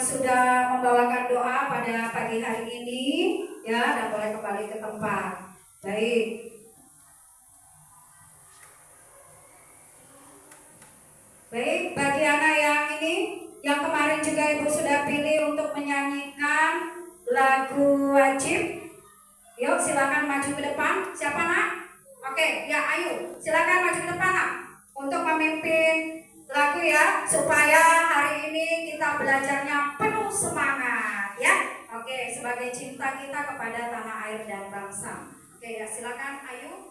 sudah membawakan doa pada pagi hari ini ya, dan boleh kembali ke tempat. Baik. Baik, bagi anak yang ini, yang kemarin juga Ibu sudah pilih untuk menyanyikan lagu wajib. Yuk silakan maju ke depan. Siapa nak? Oke, ya ayo silakan maju ke depan nak, untuk memimpin lagu ya, supaya hari ini kita belajarnya penuh semangat ya. Oke, sebagai cinta kita kepada tanah air dan bangsa. Oke ya, silakan ayo.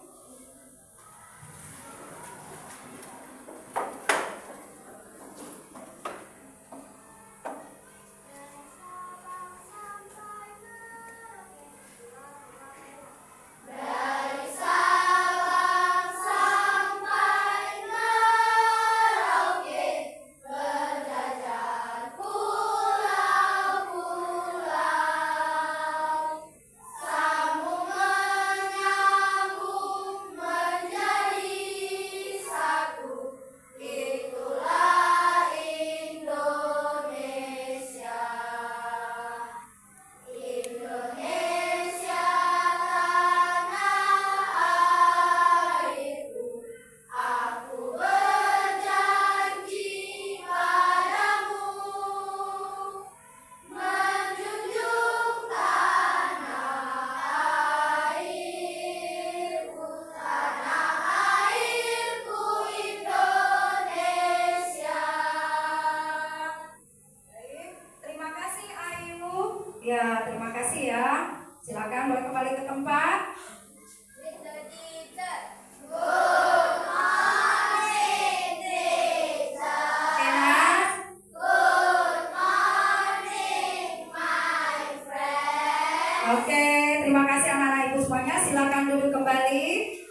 Ya, terima kasih ya. Silakan boleh kembali ke tempat. Oke, terima kasih anak-anak Ibu semuanya. Silakan duduk kembali.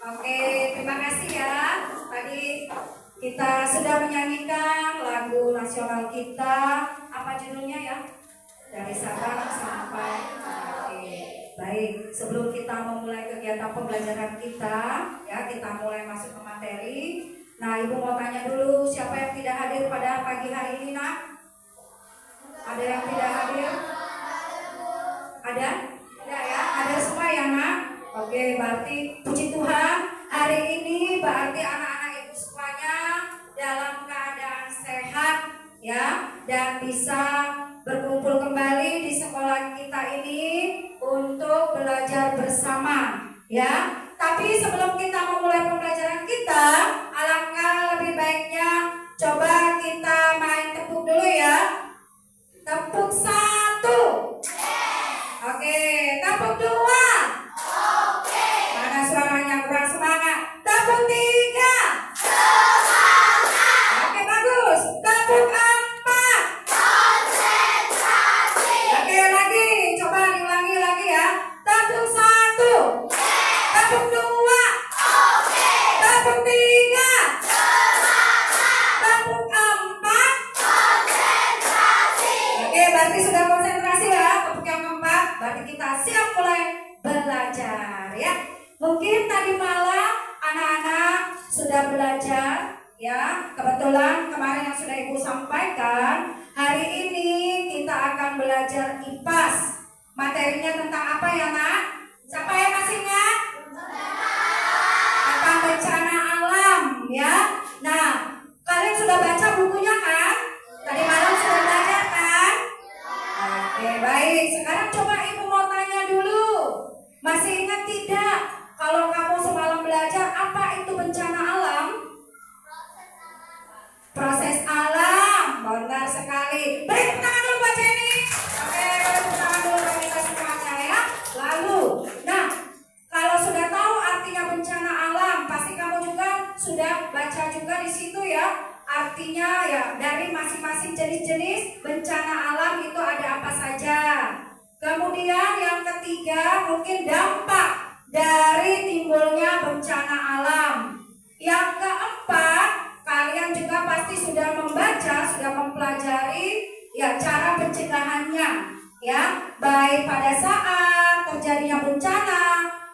Oke, terima kasih ya. Tadi kita sudah menyanyikan lagu nasional kita. Apa judulnya ya? Dari Sabang sampai Merauke. Baik, sebelum kita memulai kegiatan pembelajaran kita, ya kita mulai masuk ke materi. Nah, Ibu mau tanya dulu, siapa yang tidak hadir pada pagi hari ini, nak? Ada yang tidak hadir? Ada? Tidak ya? Ada semua ya, nak? Oke, berarti puji Tuhan, hari ini berarti anak-anak Ibu semuanya dalam keadaan sehat, ya, dan bisa berkumpul kembali di sekolah kita ini untuk belajar bersama ya. Tapi sebelum kita memulai pembelajaran kita, alangkah lebih baiknya coba kita main tepuk dulu ya. Tepuk 1. Oke, tepuk 2. Mana suaranya kurang semangat? Tepuk 3. Oke, bagus. Tepuk 4. Tepuk 1, tepuk 2, tepuk 3, tepuk 4. Oke, berarti sudah konsentrasi ya. Tepuk yang keempat, berarti kita siap mulai belajar ya. Mungkin tadi malam anak-anak sudah belajar ya. Kebetulan kemarin yang sudah Ibu sampaikan, hari ini kita akan belajar IPAS. Materinya tentang apa ya, nak? Siapa yang masih ingat? Tentang bencana alam ya. Nah, kalian sudah baca bukunya kan? Tadi malam sudah belajar kan? Oke, baik. Sekarang coba Ibu mau tanya dulu. Masih ingat tidak? Kalau kamu semalam belajar, apa itu bencana alam? Proses alam. Benar sekali. Beri tepuk tangan dulu buat Jenny. Oke, beri tepuk tangan dulu buat kita semuanya ya. Lalu, nah, kalau sudah tahu artinya bencana alam, pasti kamu juga sudah baca juga di situ ya. Artinya ya, dari masing-masing jenis-jenis bencana alam itu ada apa saja. Kemudian yang ketiga, mungkin dampak dari timbulnya bencana alam. Yang keempat, kalian juga pasti sudah membaca, sudah mempelajari ya cara pencegahannya ya, baik pada saat terjadinya bencana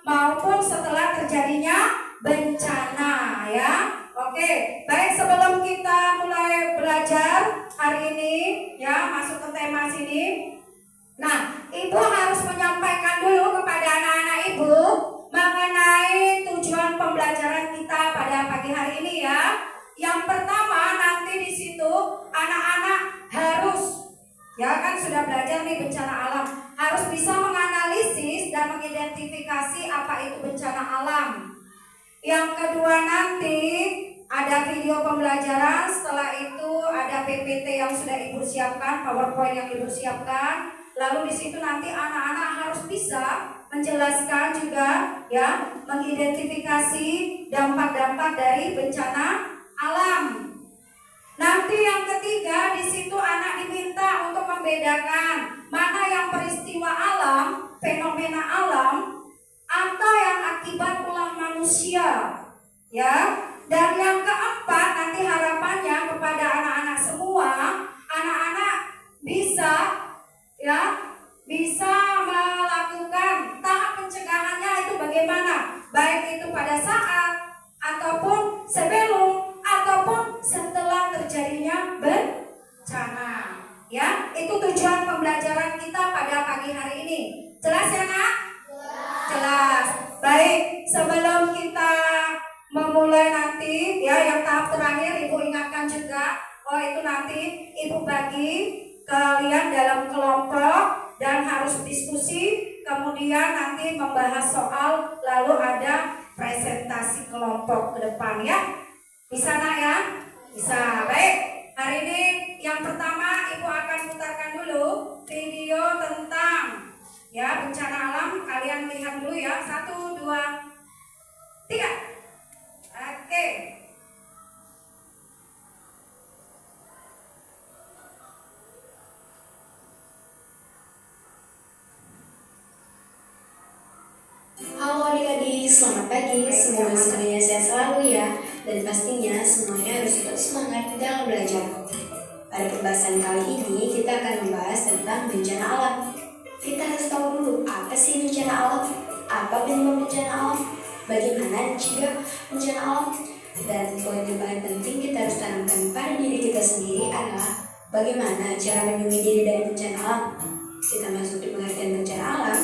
maupun setelah terjadinya bencana ya. Oke, baik sebelum kita mulai belajar, hari ini ya, masuk ke tema sini. Nah, Ibu harus menyampaikan dulu kepada anak-anak Ibu mengenai tujuan pembelajaran kita pada pagi hari ini ya. Yang pertama, nanti di situ anak-anak harus, ya kan sudah belajar nih bencana alam, harus bisa menganalisis dan mengidentifikasi apa itu bencana alam. Yang kedua nanti ada video pembelajaran, setelah itu ada PPT yang sudah Ibu siapkan, PowerPoint yang Ibu siapkan. Lalu di situ nanti anak-anak harus bisa menjelaskan juga ya, mengidentifikasi dampak-dampak dari bencana alam. Nanti yang ketiga di situ anak diminta untuk membedakan mana yang peristiwa alam, fenomena alam, atau yang akibat ulah manusia, ya. Dan yang keempat nanti harapannya kepada anak-anak semua, anak-anak bisa ya, bisa melakukan tahap pencegahannya itu bagaimana, baik itu pada saat ataupun sebelum ataupun setelah terjadinya bencana. Ya, itu tujuan pembelajaran kita pada pagi hari ini. Jelas ya, Nak? Jelas. Baik, sebelum kita memulai nanti ya yang tahap terakhir, Ibu ingatkan juga, itu nanti Ibu bagi kalian dalam kelompok dan harus diskusi, kemudian nanti membahas soal, lalu ada presentasi kelompok ke depan ya. Bisa, Nak ya? Bisa. Baik, hari ini yang pertama Ibu akan putarkan dulu video tentang ya bencana alam. Kalian lihat dulu ya, 1, 2, 3. Oke. Halo adik-adik, selamat pagi. Semoga semuanya sehat selalu ya. Dan pastinya semuanya harus tetap semangat dalam belajar. Pada pembahasan kali ini kita akan membahas tentang bencana alam. Kita harus tahu dulu apa sih bencana alam, apa penyebab bencana alam, bagaimana mencegah bencana alam. Dan poin yang paling penting kita harus tanamkan pada diri kita sendiri adalah bagaimana cara melindungi diri dari bencana alam. Kita masuk di pengertian bencana alam.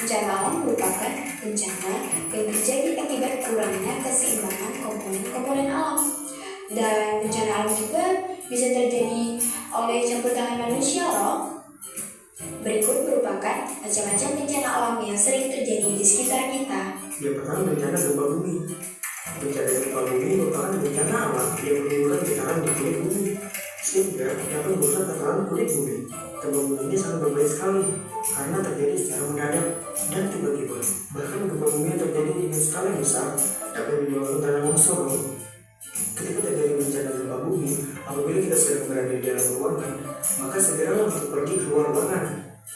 Bencana alam merupakan bencana yang terjadi akibat kurangnya keseimbangan komponen-komponen alam. Dan bencana alam juga bisa terjadi oleh campur tangan manusia loh. Berikut merupakan macam-macam bencana alam yang sering terjadi di sekitar kita. Yang pertama bencana gempa bumi. Bencana gempa bumi merupakan bencana alam yang menimbulkan getaran di kulit bumi sehingga dapat merusak tatanan kulit bumi. Gempa bumi ini sangat berbahaya sekali karena terjadi secara mendadak dan tiba-tiba. Bahkan gempa bumi yang terjadi dengan skala yang besar dapat menyebabkan tanah longsor. Ketika terjadi bencana gempa bumi, apabila kita sedang berada di dalam ruangan, maka segeralah untuk pergi keluar ruangan.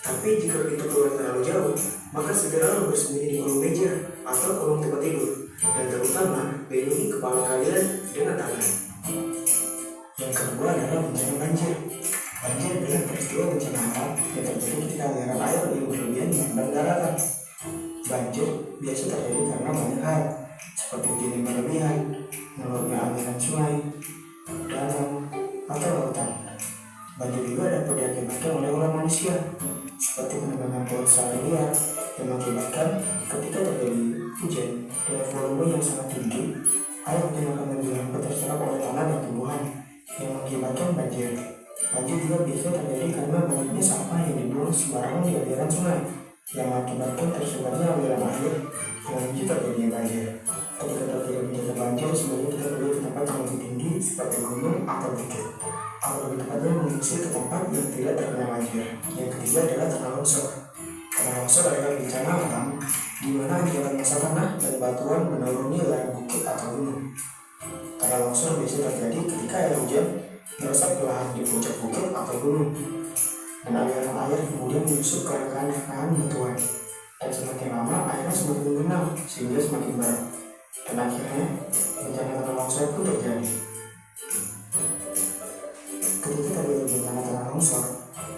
Tapi jika itu keluar terlalu jauh, maka segeralah bersembunyi di kolong meja atau kolong tempat tidur, dan terutama lindungi kepala kalian dengan tangan. Yang kedua adalah bencana banjir. Banjir adalah peristiwa bencana alam yang terjadi ketika aliran air yang berlebihan merendam daratan. Banjir biasa terjadi karena banyak hal, seperti hujan yang berlebihan, meluapnya aliran sungai, danau, atau lautan. Banjir juga dapat diakibatkan oleh ulah manusia, seperti penebangan pohon liar yang mengakibatkan ketika terjadi hujan dengan volume yang sangat tinggi, air hujan akan lebih lambat terserap oleh tanah dan tumbuhan yang mengakibatkan banjir. Banjir juga biasa terjadi karena banyaknya sampah yang dibuang sembarangan di aliran sungai yang mengakibatkan tersebarnya aliran air yang memicu terjadinya banjir. Ketika terjadi bencana banjir, sebaiknya kita pergi ke tempat yang lebih tinggi seperti gunung atau bukit, atau lebih tepatnya mengungsi ke tempat yang tidak terkena banjir. Yang ketiga adalah tanah longsor. Tanah longsor adalah bencana alam di mana ancaman massa tanah dan batuan menuruni lereng bukit atau gunung. Tanah longsor biasa terjadi ketika air hujan meresap ke lahan di puncak bukit atau gunung, dan aliran air kemudian menyusup ke rekahan-rekahan batuan, dan semakin lama airnya semakin mengenal sehingga semakin berat, dan akhirnya bencana tanah longsor pun terjadi. Ketika terjadi bencana tanah longsor,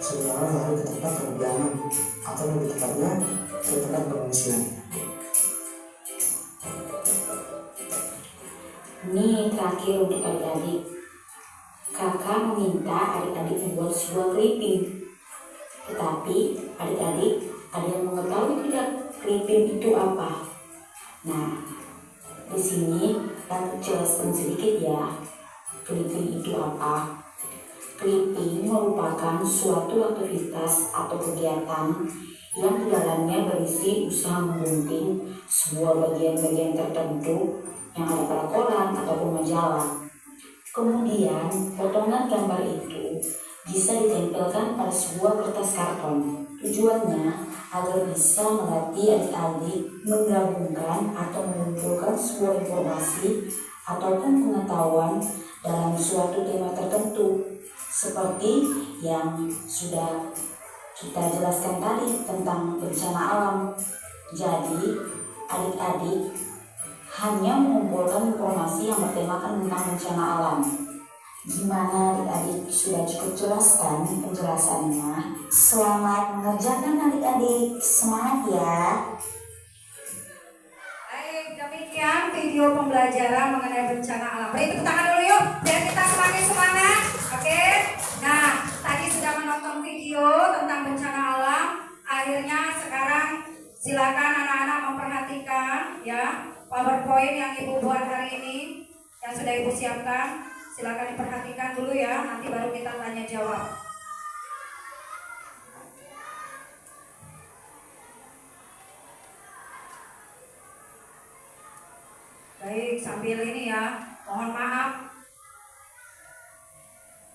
segeralah lari ke tempat yang lebih aman, atau lebih tepatnya ke tempat pengungsian. Ini terakhir untuk adik-adik. Kakak meminta adik-adik membuat sebuah clipping. Tetapi adik-adik ada yang mengetahui tidak clipping itu apa? Nah, di sini aku jelaskan sedikit ya. Clipping itu apa? Clipping merupakan suatu aktivitas atau kegiatan yang di dalamnya berisi usaha menggunting sebuah bagian-bagian tertentu yang ada pada koran ataupun majalah. Kemudian, potongan gambar itu bisa ditempelkan pada sebuah kertas karton. Tujuannya agar bisa melatih adik-adik menggabungkan atau mengumpulkan sebuah informasi ataupun pengetahuan dalam suatu tema tertentu, seperti yang sudah kita jelaskan tadi tentang bencana alam. Jadi, adik-adik hanya mengumpulkan informasi yang bertemakan tentang bencana alam. Gimana adik-adik, sudah cukup jelaskan penjelasannya? Selamat mengerjakan adik-adik, semangat ya. Baik, demikian video pembelajaran mengenai bencana alam. Beri tepuk tangan dulu yuk, biar kita semakin semangat. Oke. Nah, tadi sudah menonton video tentang bencana alam. Akhirnya sekarang silakan anak-anak memperhatikan ya PowerPoint yang Ibu buat hari ini, yang sudah Ibu siapkan. Silakan diperhatikan dulu ya, nanti baru kita tanya jawab. Baik, sambil ini ya, mohon maaf.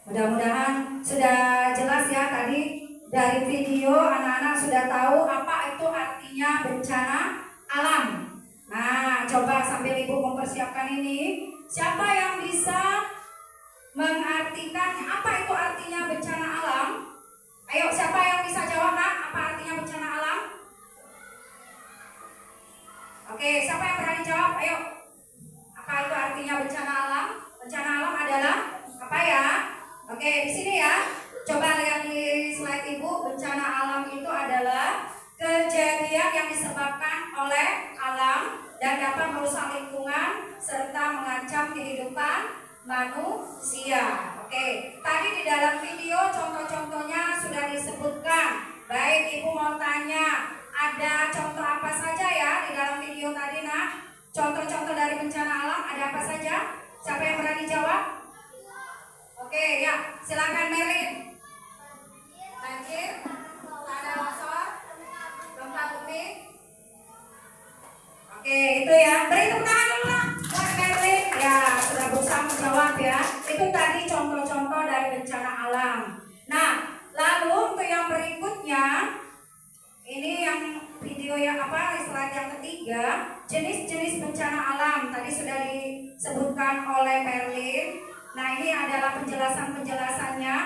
Mudah-mudahan sudah jelas ya tadi dari video anak-anak sudah tahu apa itu artinya bencana alam. Nah, coba sambil Ibu mempersiapkan ini, siapa yang bisa mengartikan apa itu artinya bencana alam? Ayo, siapa yang bisa jawab nak? Apa artinya bencana alam? Oke, siapa yang berani jawab? Ayo. Apa itu artinya bencana alam? Bencana alam adalah apa ya? Oke, di sini ya. Coba lihat di slide Ibu. Bencana alam itu adalah kejadian yang disebabkan oleh alam dan dapat merusak lingkungan serta mengancam kehidupan manusia. Oke, tadi di dalam video contoh-contohnya sudah disebutkan. Baik, Ibu mau tanya, ada contoh apa saja ya di dalam video tadi nak? Contoh-contoh dari bencana alam ada apa saja? Siapa yang berani jawab? Oke, ya, silakan Merlin. Banjir, tanah longsor, gempa bumi. Oke, itu ya. Beri tepuk tangan dulu lah buat Merlin. Ya, sudah berusaha menjawab ya. Itu tadi contoh-contoh dari bencana alam. Nah, lalu untuk yang berikutnya, ini yang video yang slide yang ketiga, jenis-jenis bencana alam. Tadi sudah disebutkan oleh Merlin. Nah, ini adalah penjelasan-penjelasannya.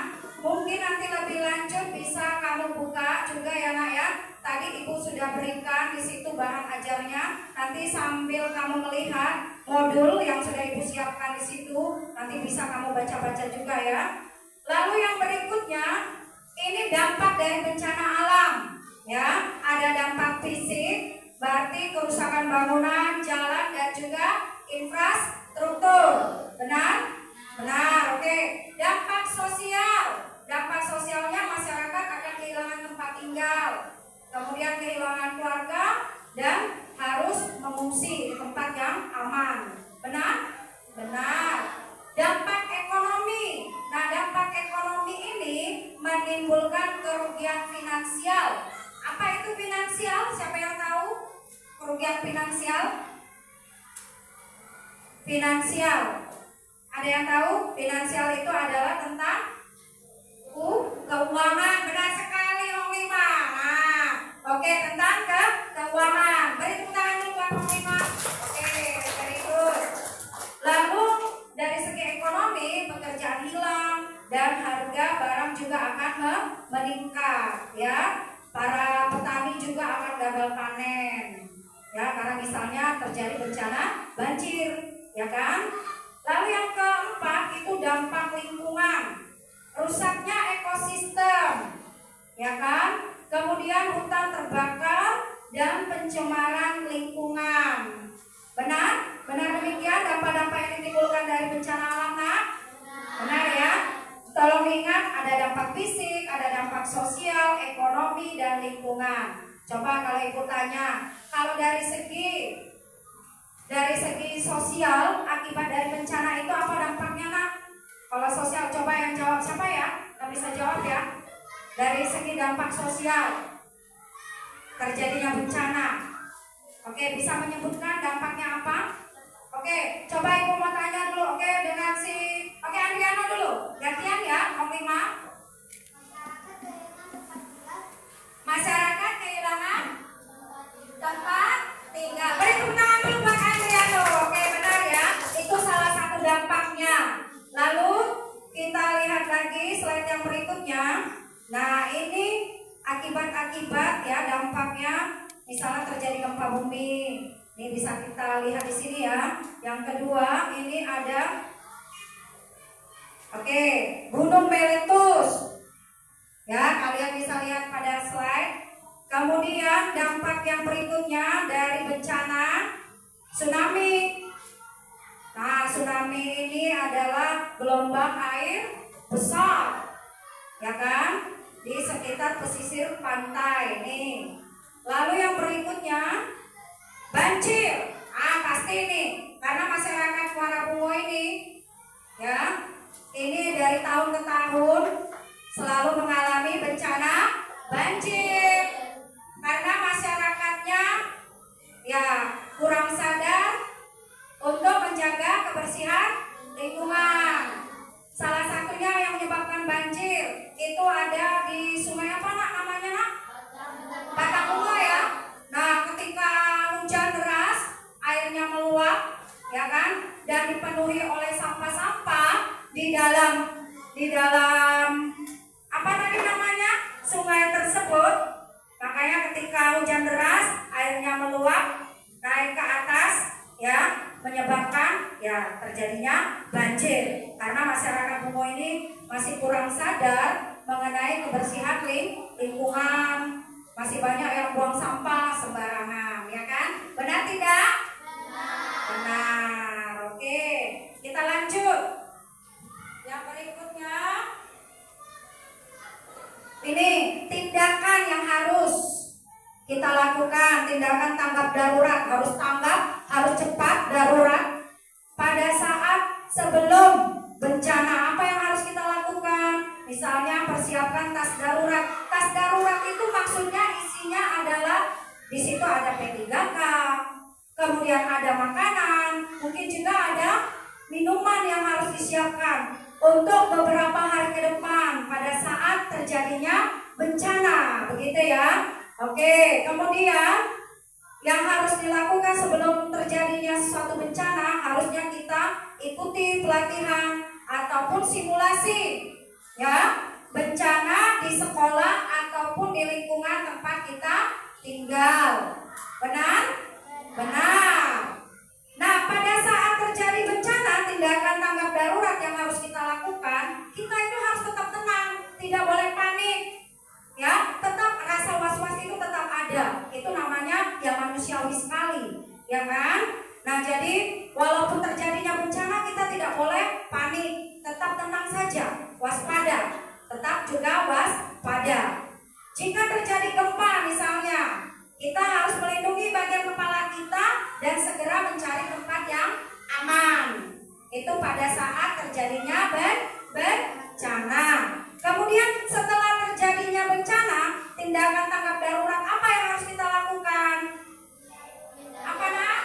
Mungkin nanti lebih lanjut bisa kamu buka juga ya nak ya. Tadi Ibu sudah berikan di situ bahan ajarnya. Nanti sambil kamu melihat modul yang sudah Ibu siapkan di situ, nanti bisa kamu baca-baca juga ya. Lalu yang berikutnya, ini dampak dari bencana alam. Ya, ada dampak fisik, berarti kerusakan bangunan, jalan dan juga infrastruktur. Benar? Benar, oke. Dampak sosial. Dampak sosialnya masyarakat akan kehilangan tempat tinggal, kemudian kehilangan keluarga dan harus mengungsi di tempat yang aman. Benar? Benar. Dampak ekonomi. Nah, dampak ekonomi ini menimbulkan kerugian finansial. Apa itu finansial? Siapa yang tahu? Kerugian finansial? Finansial. Ada yang tahu? Finansial itu adalah tentang keuangan. Benar sekali Om Lima. Nah, oke, tentang keuangan. Beri tepuk tangan dulu buat Om Lima. Oke, very good. Lalu dari segi ekonomi, pekerjaan hilang dan harga barang juga akan meningkat ya. Para petani juga akan gagal panen ya, karena misalnya terjadi bencana banjir ya kan. Lalu yang keempat itu dampak lingkungan, rusaknya ekosistem ya kan, kemudian hutan terbakar dan pencemaran lingkungan. Benar? Benar demikian dampak-dampak yang ditimbulkan dari bencana alam nak? Benar ya? dampak sosial, ekonomi, dan lingkungan. Coba kalau Ibu tanya, kalau dari segi sosial, akibat dari bencana itu apa dampaknya, Nak? Kalau sosial, coba yang jawab siapa ya? Nggak bisa jawab ya. Dari segi dampak sosial, terjadinya bencana. Oke, bisa menyebutkan dampaknya apa? Oke, coba Ibu mau tanya dulu. Oke, dengan Andriano dulu. Gantian ya, Om Lima. Masyarakat kehilangan tempat tinggal. Beri tepuk tangan dulu buat Andriano. Oke, benar ya. Itu salah satu dampaknya. Lalu kita lihat lagi slide yang berikutnya. Nah, ini akibat-akibat ya dampaknya. Misalnya terjadi gempa bumi. Ini bisa kita lihat di sini ya. Yang kedua, ini ada Gunung Meletus. Ya, kalian bisa lihat pada slide. Kemudian dampak yang berikutnya dari bencana tsunami. Nah, tsunami ini adalah gelombang air besar, ya kan, di sekitar pesisir pantai nih. Lalu yang berikutnya banjir. Pasti nih, karena masyarakat Muara Bungo ini, ya, ini dari tahun ke tahun selalu mengalami bencana banjir karena masyarakatnya ya kurang sadar untuk menjaga kebersihan lingkungan. Salah satunya yang menyebabkan banjir itu ada di sungai apa, Nak, namanya, Nak? Batang Bungo ya. Nah, ketika hujan deras, airnya meluap, ya kan, dan dipenuhi oleh sampah-sampah di dalam apa tadi namanya sungai tersebut. Makanya ketika hujan deras, airnya meluap naik ke atas, ya, menyebabkan ya terjadinya banjir karena masyarakat Bungo ini masih kurang sadar mengenai kebersihan lingkungan. Masih banyak yang buang sampah sembarangan, ya kan? Benar tidak? Benar. Oke, kita lanjut. Yang berikutnya, ini tindakan yang harus kita lakukan. Tindakan tanggap darurat, harus cepat, darurat. Pada saat sebelum bencana, apa yang harus kita lakukan? Misalnya persiapkan tas darurat. Tas darurat itu maksudnya isinya adalah di situ ada P3K, kemudian ada makanan, mungkin juga ada minuman yang harus disiapkan untuk beberapa hari ke depan pada saat terjadinya bencana, begitu ya. Oke, kemudian yang harus dilakukan sebelum terjadinya suatu bencana, harusnya kita ikuti pelatihan ataupun simulasi ya bencana di sekolah ataupun di lingkungan tempat kita tinggal. Benar? Benar. Nah, pada saat terjadi bencana, tindakan tanggap darurat yang harus kita lakukan, kita itu harus tetap tenang, tidak boleh panik. Ya, tetap rasa was-was itu tetap ada. Itu namanya ya manusiawi sekali, ya kan? Nah, jadi walaupun terjadinya bencana, kita tidak boleh panik, tetap tenang saja, waspada, tetap juga waspada. Jika terjadi gempa misalnya, kita harus melindungi bagian kepala kita dan segera mencari tempat yang aman. Itu pada saat terjadinya bencana. Kemudian setelah terjadinya bencana, tindakan tanggap darurat apa yang harus kita lakukan? Apa, Nak?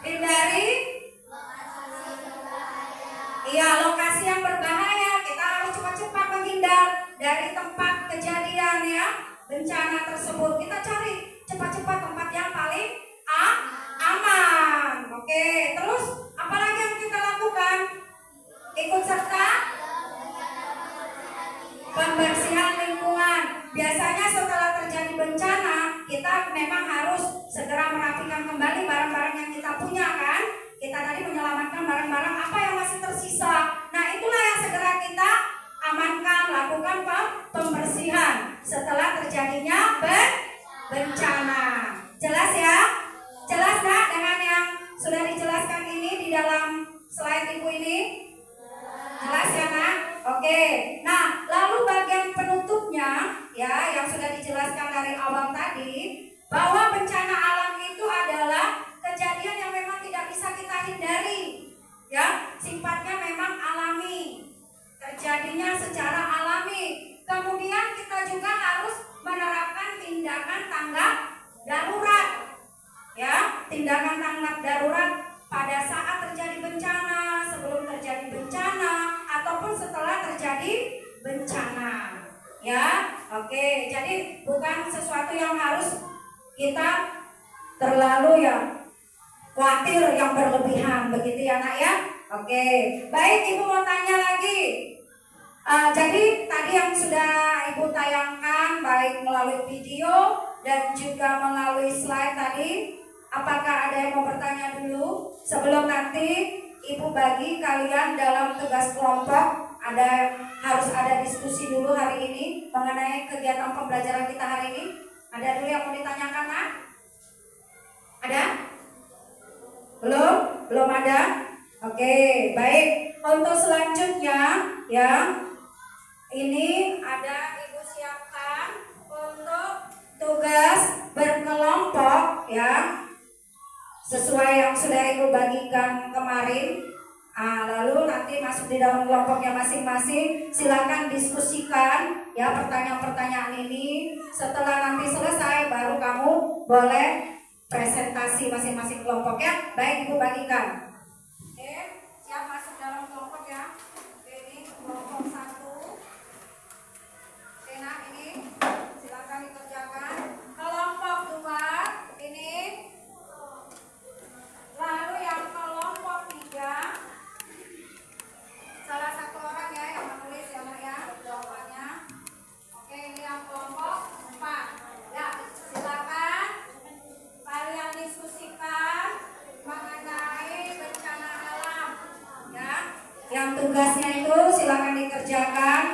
Hindari lokasi yang berbahaya. Kita harus cepat-cepat menghindar dari tempat kejadian ya bencana tersebut. Kita cari cepat-cepat tempat yang paling aman. Oke, terus apa lagi yang kita lakukan? Ikut serta pembersihan lingkungan. Biasanya setelah terjadi bencana, kita memang harus segera merapikan kembali barang-barang yang kita punya kan. Kita tadi menyelamatkan barang-barang apa yang masih tersisa. Nah, itulah yang segera kita amankan, lakukan pembersihan setelah terjadinya bencana. Jelas ya? Jelas nggak dengan yang sudah dijelaskan ini di dalam slide Ibu ini? Jelas ya, Nak? Oke. Nah, lalu bagian P tindakan tanggap darurat. Ya, tindakan tanggap darurat pada saat terjadi bencana, sebelum terjadi bencana, ataupun setelah terjadi bencana. Ya, oke. Jadi bukan sesuatu yang harus kita terlalu ya khawatir yang berlebihan, begitu ya nak ya. Oke, baik, ibu mau tanya lagi. Jadi tadi yang sudah ibu tayangkan baik melalui video dan juga melalui slide tadi, apakah ada yang mau bertanya dulu sebelum nanti ibu bagi kalian dalam tugas kelompok? Harus ada diskusi dulu hari ini mengenai kegiatan pembelajaran kita hari ini. Ada dulu yang mau ditanyakan nak? Ada? Belum ada? Oke, baik. Untuk selanjutnya ya, ini ada ibu siapkan untuk tugas berkelompok ya, sesuai yang sudah ibu bagikan kemarin. Lalu nanti masuk di dalam kelompoknya masing-masing. Silakan diskusikan ya pertanyaan-pertanyaan ini. Setelah nanti selesai baru kamu boleh presentasi masing-masing kelompok ya. Baik, ibu bagikan. Oke, siap masuk dalam kelompok ya. Oke, ini kelompok 1. Oke, nah ini silakan dikerjakan. Kelompok 2 ini. Lalu yang kelompok 3, salah satu orang ya yang menulis ya nak ya jawabannya. Oke, ini yang kelompok 4. Ya, silakan kalian diskusikan mengenai bencana alam ya. Yang tugasnya itu silakan dikerjakan.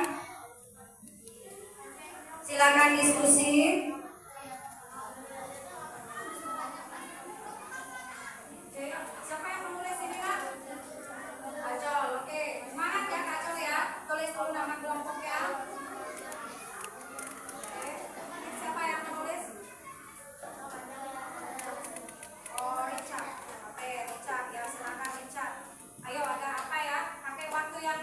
Silakan diskusi. Oke, siapa yang menulis ini kak? Kacol, oke. Semangat ya Kacol ya. Tulis dulu nama kelompoknya. Oke, siapa yang menulis? Oh, Richard. Oke, Richard ya, silakan Richard. Ayo, ada apa ya? Pakai waktu yang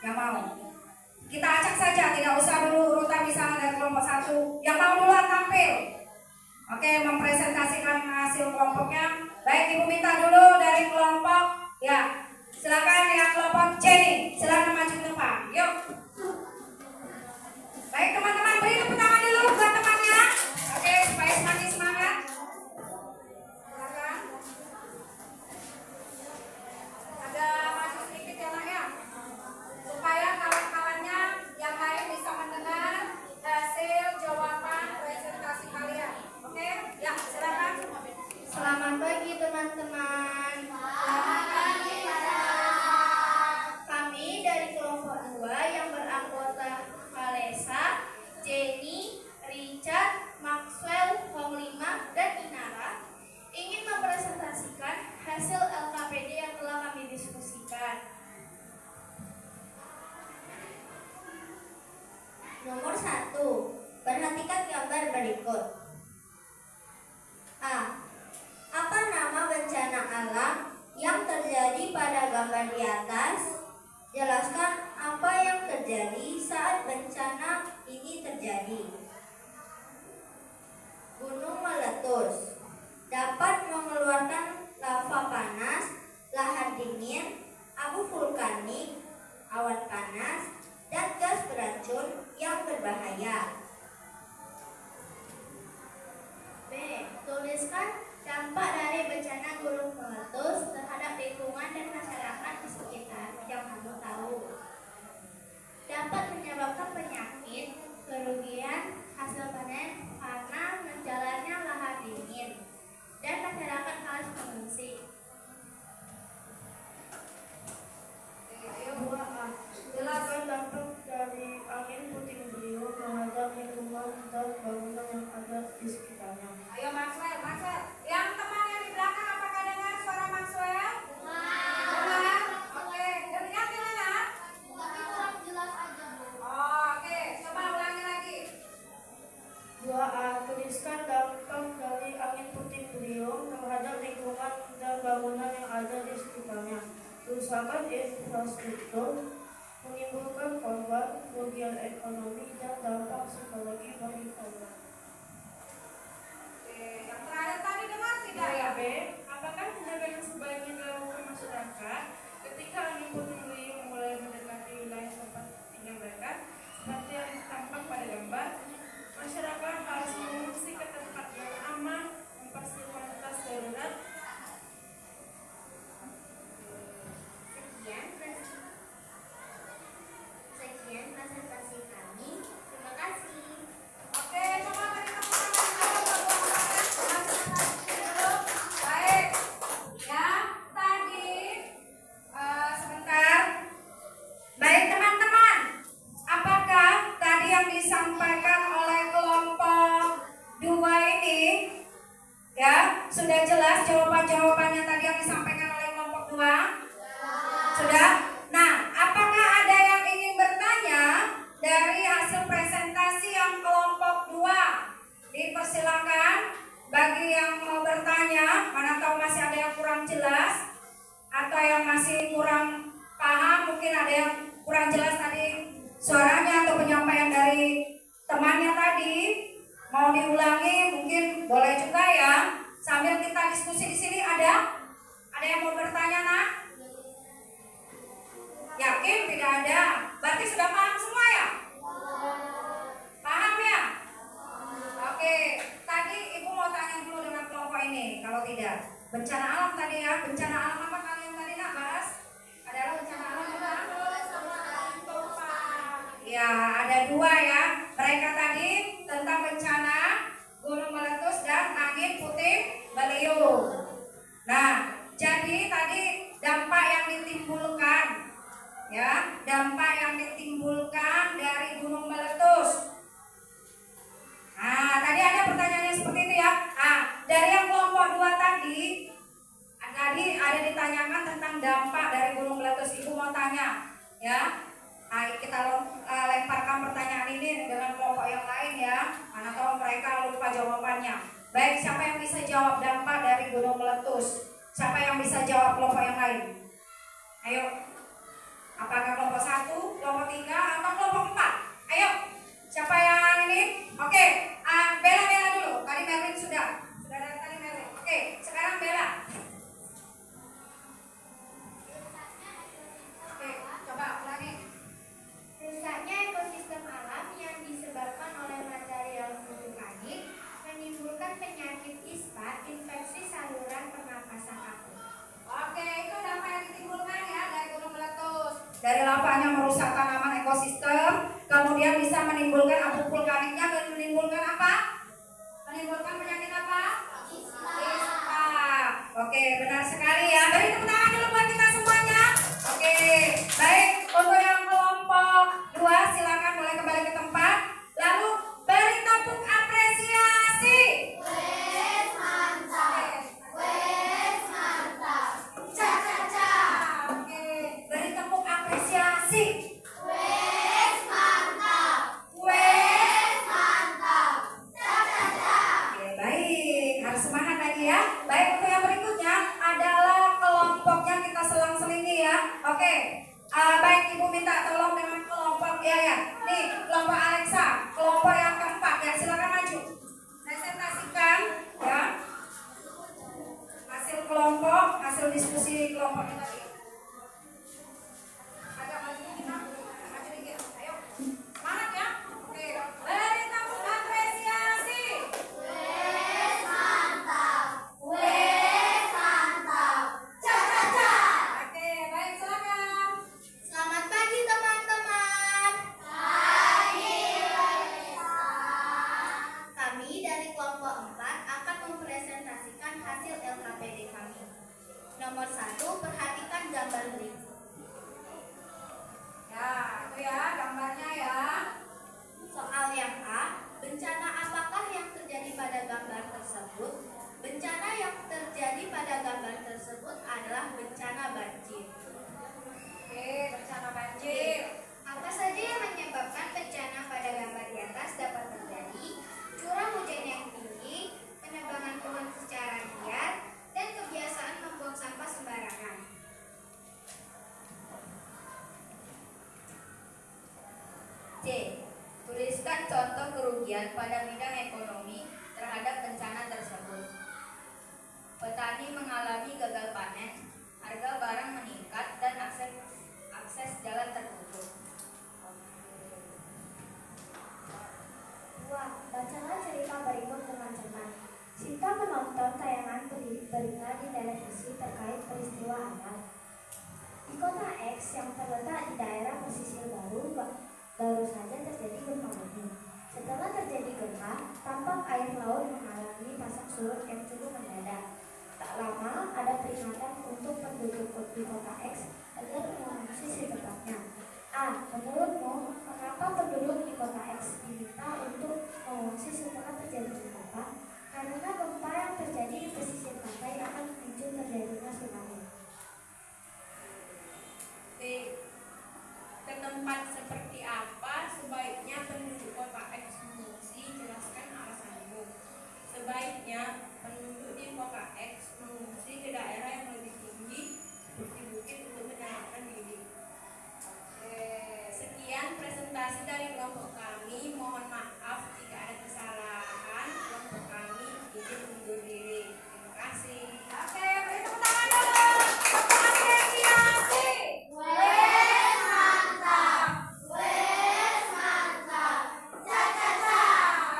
Yang mau? Kita acak saja, tidak usah dulu urutan misalnya dari kelompok 1. Yang mau duluan tampil. Oke, mempresentasikan hasil kelompoknya. Baik, Ibu minta dulu dari kelompok, ya, silakan yang kelompok Jenny, silakan maju ke depan. Yuk. Baik teman-teman, beri tepuk tangan dulu buat temannya. Oke, supaya semakin semangat. Silakan. Ada maju sedikit ya nak ya, supaya kawan-kawannya yang lain bisa mendengar hasil jawaban presentasi kalian. Oke, ya silakan. Selamat pagi teman-teman. Kami dari kelompok 2 yang beranggota Valesa, Jenny, Richard, Maxwell, Paulina, dan Inara ingin mempresentasikan hasil LKPD yang telah kami diskusikan. Nomor 1. Perhatikan gambar berikut. A. Apa nama bencana alam yang terjadi pada gambar di atas? Jelaskan apa yang terjadi saat bencana ini terjadi. Gunung meletus dapat mengeluarkan lava panas, lahar dingin, abu vulkanik, awan panas, dan gas beracun yang berbahaya. B. Tuliskan dampak dari bencana gunung meletus terhadap lingkungan dan masyarakat di sekitar yang kamu tahu. Dapat menyebabkan penyakit, kerugian, hasil panen, karena menjalannya lahar dingin, dan masyarakat harus mengungsi. Jelaskan dampak dari angin puting beliung terhadap lingkungan dan bangunan yang ada di sekitarnya. Ayo Maxwell. Yang teman yang di belakang apakah dengar suara Maxwell? Dengar? Oke, dengar gimana? Tapi kurang jelas aja, Bu. Oh, oke, coba ulangi lagi. 2A. Tuliskan dampak dari angin puting beliung terhadap lingkungan dan bangunan yang ada di sekitarnya. Kerusakan infrastruktur, menimbulkan korban, kerugian ekonomi, dan dampak psikologi bagi korban. Oke, yang terakhir tadi dengar tidak ya? B. Apakah tindakan yang sebaiknya dilakukan masyarakat ketika angin puting beliung mulai mendekati wilayah tempat tinggal mereka? Seperti yang tampak pada gambar, masyarakat harus mengungsi ke tempat yang aman, mempersiapkan tas darurat. Sekian presentasi kami. Terima kasih. Oke, coba beri tepuk tangan dulu buat presentasi dulu. Baik, ya tadi sebentar. Baik teman-teman, apakah tadi yang disampaikan oleh kelompok 2 ini ya sudah jelas jawaban-jawabannya tadi yang disampaikan oleh kelompok 2? Sudah? Nah, apakah ada yang ingin bertanya dari hasil presentasi yang kelompok 2? Dipersilakan bagi yang mau bertanya, mana tahu masih ada yang kurang jelas atau yang masih kurang paham, mungkin ada yang kurang jelas tadi suaranya atau penyampaian dari temannya tadi. Mau diulangi mungkin boleh juga ya. Sambil kita diskusi di sini ada yang mau bertanya, Nak? Yakin tidak ada? Berarti sudah paham semua ya? Paham ya? Oke, tadi Ibu mau tanya dulu dengan kelompok ini. Kalau tidak, bencana alam tadi ya. Bencana alam apa kalian tadi nak bahas? Adalah bencana alam apa? Ya, ada 2 ya. Mereka tadi tentang bencana gunung meletus dan angin puting beliung. Nah, jadi tadi dampak yang ditimbulkan, ya, dampak yang ditimbulkan dari gunung meletus. Nah, tadi ada pertanyaannya seperti itu ya. Nah, dari yang kelompok 2 tadi ada ditanyakan tentang dampak dari gunung meletus. Ibu mau tanya, ya. Nah, kita lemparkan pertanyaan ini dengan kelompok yang lain ya. Mana tahu mereka lupa jawabannya. Baik, siapa yang bisa jawab dampak dari gunung meletus? Siapa yang bisa jawab kelompok yang lain? Ayo. Apakah kelompok 1? kemudian bisa menimbulkan abu vulkaniknya dan menimbulkan apa? Menimbulkan penyakit apa? Ispa. Oke, benar sekali ya. Beri tepuk tangan dulu buat kita semuanya. Oke, baik. Untuk yang kelompok 2 silakan boleh kembali ke tempat. Lalu beri tepuk apresiasi. Wes mantap, wes mantap, ca ca ca. Oke, beri tepuk apresiasi. Wes mantap, Wes. mantap, ca ca ca. Oke, baik. Harus semangat lagi ya. Baik, untuk yang berikutnya adalah kelompoknya kita selang-selingi ya. Oke. Baik, Ibu minta tolong dengan kelompok ya. Nih, kelompok Alexa, kelompok yang keempat ya. Silakan maju. Presentasikan ya. Hasil kelompok, hasil diskusi kelompok tadi. Agak maju dikit, Nak. Maju dikit. Ayo. Semangat ya. Oke. Beri tepuk apresiasi. Wes mantap, wes mantap, ca ca ca. Oke, baik, silakan. Selamat pagi teman-teman. Pagi Lisa. Kami dari kelompok 4 akan mempresentasikan hasil LKPD kami. Nomor 1, perhatikan gambar berikut. Ya, itu ya gambarnya ya. Soal yang A, bencana apakah yang terjadi pada gambar tersebut? Bencana yang terjadi pada gambar tersebut adalah bencana banjir. Oke, bencana banjir. Apa saja yang menyebabkan bencana pada gambar di atas dapat terjadi? Curah hujan yang tinggi, penebangan pohon secara liar, dan kebiasaan membuang sampah sembarangan. C. Tuliskan contoh kerugian pada bidang ekonomi terhadap bencana tersebut. Petani mengalami gagal panen, harga barang meningkat, dan akses jalan tertutup. Wah, bacalah cerita berikut dengan cermat. Sinta menonton tayangan berita di televisi terkait peristiwa alam. Di kota X yang terletak di daerah pesisir baru saja terjadi gempa bumi. Setelah terjadi gempa, tampak air laut mengalami pasang surut yang cukup mendadak. Tak lama, ada peringatan untuk penduduk di kota X agar mengungsi secepatnya. A. Menurutmu, mengapa penduduk di kota X diminta untuk mengungsi setelah terjadi gempa? Karena gempa yang terjadi di pesisir pantai akan memicu terjadinya tsunami. B. Ke tempat seperti apa sebaiknya penduduk kota X mengungsi? Jelaskan alasanmu. Sebaiknya penduduk di kota X mengungsi ke daerah yang lebih tinggi seperti bukit untuk menyelamatkan diri. Sekian presentasi dari kelompok kami. Mohon maaf jika ada kesalahan. Kelompok kami izin undur diri. Terima kasih. Oke, beri tepuk tangan dulu. Tepuk apresiasi. Wes mantap, wes mantap, ca ca ca.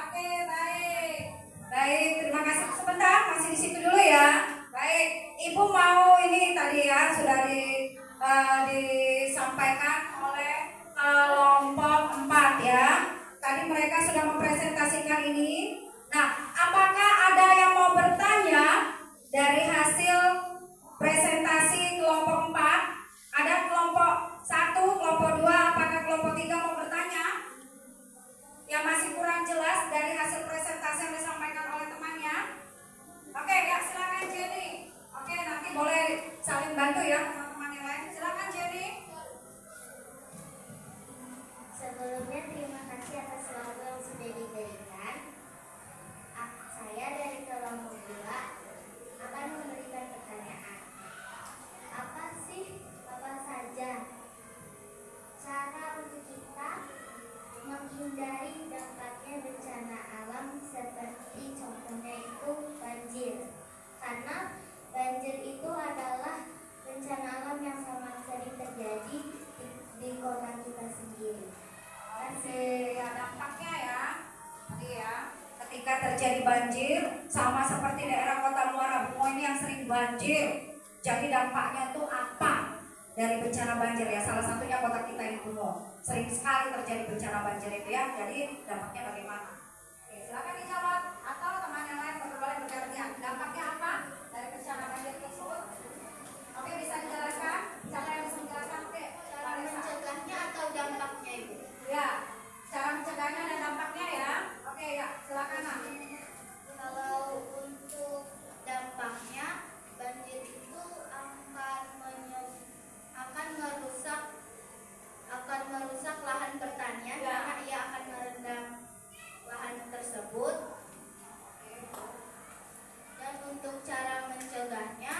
Oke, baik. Baik, terima kasih. Sebentar, masih di situ dulu ya. Baik, Ibu mau ini tadi ya sudah disampaikan oleh kelompok 4 ya. Tadi mereka sudah mempresentasikan ini. Nah, apakah ada yang mau bertanya dari hasil presentasi kelompok 4? Ada kelompok 1, kelompok 2, apakah kelompok 3 mau bertanya? Yang masih kurang jelas dari hasil presentasi yang disampaikan oleh temannya? Oke, ya silakan Jenny. Oke, nanti boleh saling bantu ya teman-teman yang lain. Silakan Jenny. Sebelumnya terima kasih atas waktu yang sudah diberikan. Saya dari kelompok 2 akan memberikan pertanyaan. Apa saja cara untuk kita menghindari dampaknya bencana alam seperti contohnya itu banjir? Karena banjir itu adalah bencana alam yang sangat sering terjadi di kota kita sendiri. Oke, ya dampaknya ya. Tadi ya, ketika terjadi banjir sama seperti daerah Kota Muara Bungo ini yang sering banjir. Jadi dampaknya tuh apa? dari bencana banjir ya. Salah satunya kota kita yang Kumo. Sering sekali terjadi bencana banjir itu ya. Jadi dampaknya bagaimana? Oke, silakan dijawab atau teman yang lain boleh bergantian. Dampaknya apa dari bencana banjir tersebut? Oke, bisa dijelaskan? Siapa yang bisa menjelaskan? Oke, Cara mencegahnya atau dampaknya Ibu? ya, cara mencegahnya dan dampaknya ya. Oke ya, silakan Nak. Kalau untuk dampaknya, banjir itu akan merusak lahan pertanian Ya. karena ia akan merendam lahan tersebut. Dan untuk cara mencegahnya,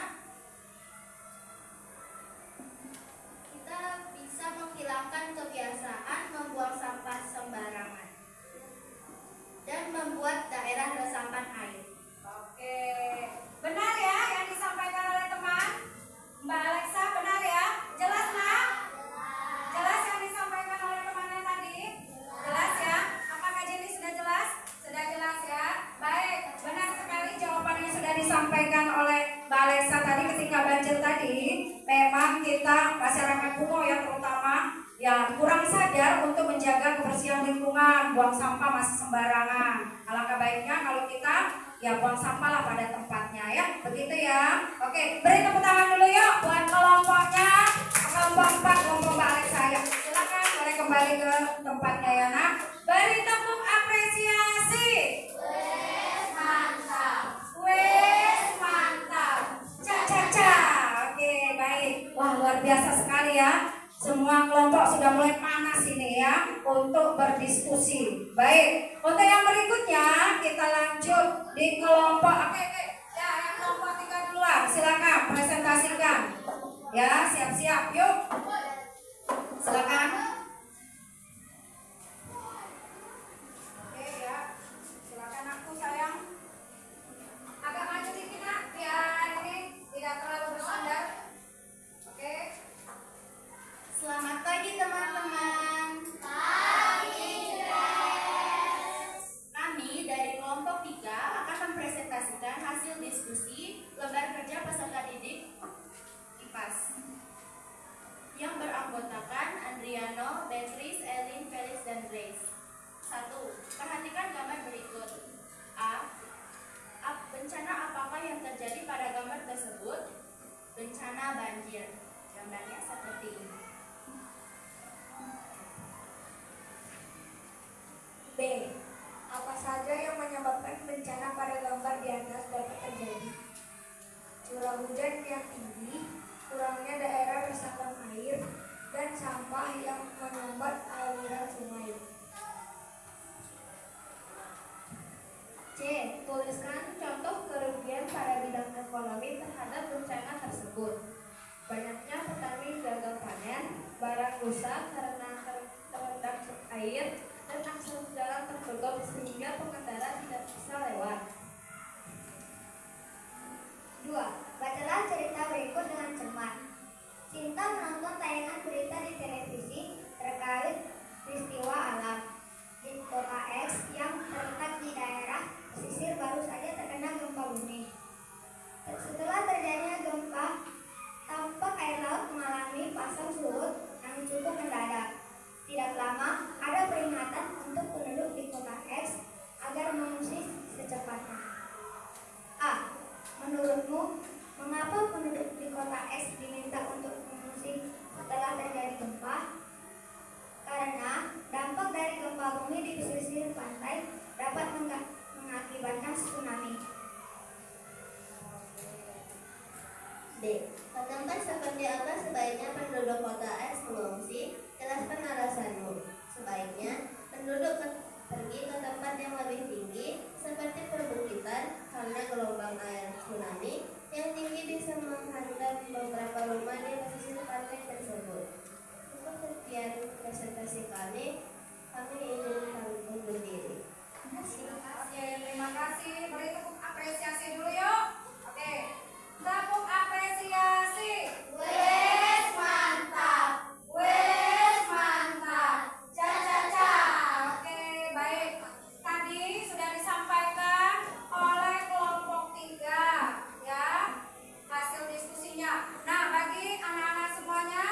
kita bisa menghilangkan kebiasaan membuang sampah sembarangan dan membuat daerah resapan air. Oke, benar ya yang disampaikan oleh teman Mbak Alexa, benar ya? Jelas Nak? Jelas yang disampaikan oleh temannya tadi? Jelas ya? Apakah Jenny sudah jelas? Sudah jelas ya? Baik, benar sekali jawabannya sudah disampaikan oleh Mbak Alexa tadi. Ketika banjir tadi, memang kita masyarakat Kumo ya terutama ya kurang sadar untuk menjaga kebersihan lingkungan, buang sampah masih sembarangan. Alangkah baiknya kalau kita ya buang sampah lah pada tempatnya ya, begitu ya. Oke, beri tepuk tangan dulu yuk buat kelompoknya, kelompok 4, kelompok Mbak Alexa ya. Silakan boleh kembali ke tempatnya ya Nak. Beri tepuk apresiasi. Wes mantap, wes mantap, ca. Oke baik, wah luar biasa sekali ya. Semua kelompok sudah mulai panas ini ya untuk berdiskusi. Baik, untuk yang berikutnya kita lanjut di kelompok. Oke, ya yang kelompok 3 duluan. Silakan presentasikan. Ya, siap-siap. Yuk. Silakan. Oke ya, silakan aku sayang. Agak maju dikit Nak, biar ini tidak terlalu bersandar. Oke. Selamat pagi teman-teman. Kami dari kelompok 3 akan mempresentasikan hasil diskusi lembar kerja peserta didik IPAS yang beranggotakan Andriano, Beatrice, Elin, Felix, dan Grace. 1. Perhatikan gambar berikut. A. Bencana apakah yang terjadi pada gambar tersebut? Bencana banjir. Gambarnya seperti ini. B. Apa saja yang menyebabkan bencana pada gambar di atas dapat terjadi? Curah hujan yang tinggi, kurangnya daerah resapan air, dan sampah yang menyumbat aliran sungai. C. Tuliskan contoh kerugian pada bidang ekonomi terhadap bencana tersebut. Banyaknya petani gagal panen, barang rusak karena terendam air, dan akses jalan tertutup sehingga pengendara tidak bisa lewat. 2. Bacalah cerita berikut dengan cermat. Cinta menonton tayangan berita di televisi terkait peristiwa alam di kota X yang terletak di daerah pesisir baru saja terkena gempa bumi. Setelah terjadinya gempa, tampak air laut mengalami pasang surut yang cukup mendadak. Tidak lama, ada peringatan untuk penduduk di kota X agar mengungsi secepatnya. A. Menurutmu, mengapa penduduk di kota X diminta untuk mengungsi setelah terjadi gempa? Karena dampak dari gempa bumi di pesisir pantai dapat mengakibatkan tsunami. D. Katakan seperti apa sebaiknya penduduk kota X mengungsi? Jelaskan alasanmu. Sebaiknya penduduk pergi ke tempat yang lebih tinggi seperti perbukitan karena gelombang air tsunami yang tinggi bisa menghantam beberapa rumah di pesisir pantai tersebut. Untuk sekian presentasi kami ingin undur diri. Terima kasih. Beri tepuk apresiasi dulu yuk. Oke. Tepuk apresiasi. Wes mantap. Wes mantap. Ca. Oke, baik. Tadi sudah disampaikan oleh kelompok 3 ya hasil diskusinya. Nah, bagi anak-anak semuanya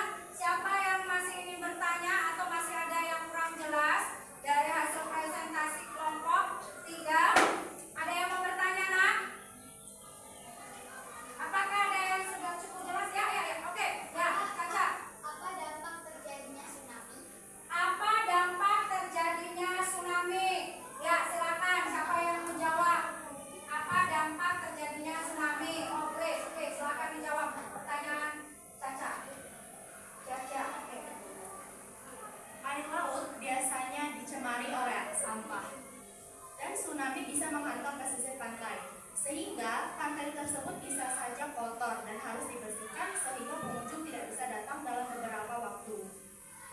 tsunami bisa menghantam pesisir pantai, sehingga pantai tersebut bisa saja kotor dan harus dibersihkan sehingga pengunjung tidak bisa datang dalam beberapa waktu.